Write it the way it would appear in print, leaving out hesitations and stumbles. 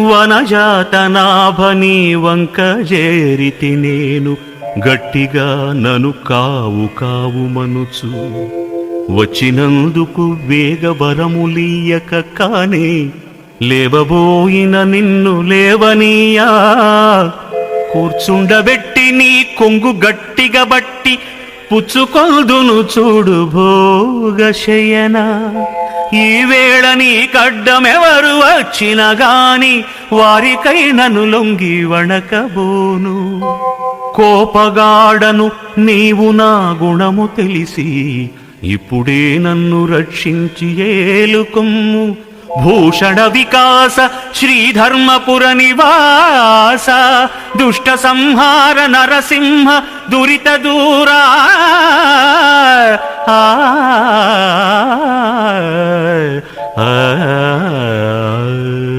వనజాతనాభని వంక చేరితి నేను గట్టిగా నను కావు కావు మనుచు వచ్చినందుకు వేగబరములీయక కానే లేవబోయిన నిన్ను లేవనీయా కూర్చుండబెట్టి నీ కొంగు గట్టిగా బట్టి పుచ్చుకొల్దును చూడు భోగశయన ఈ వేళ నీ కడ్డమెవరు వచ్చిన గాని వారికై నన్ను లొంగి వణకబోను కోపగాడను నీవు నా గుణము తెలిసి ఇప్పుడే నన్ను రక్షించి ఏలుకొమ్ము భూషణ వికాస శ్రీధర్మపుర నివాస దుష్ట సంహార నరసింహ దురిత దూరా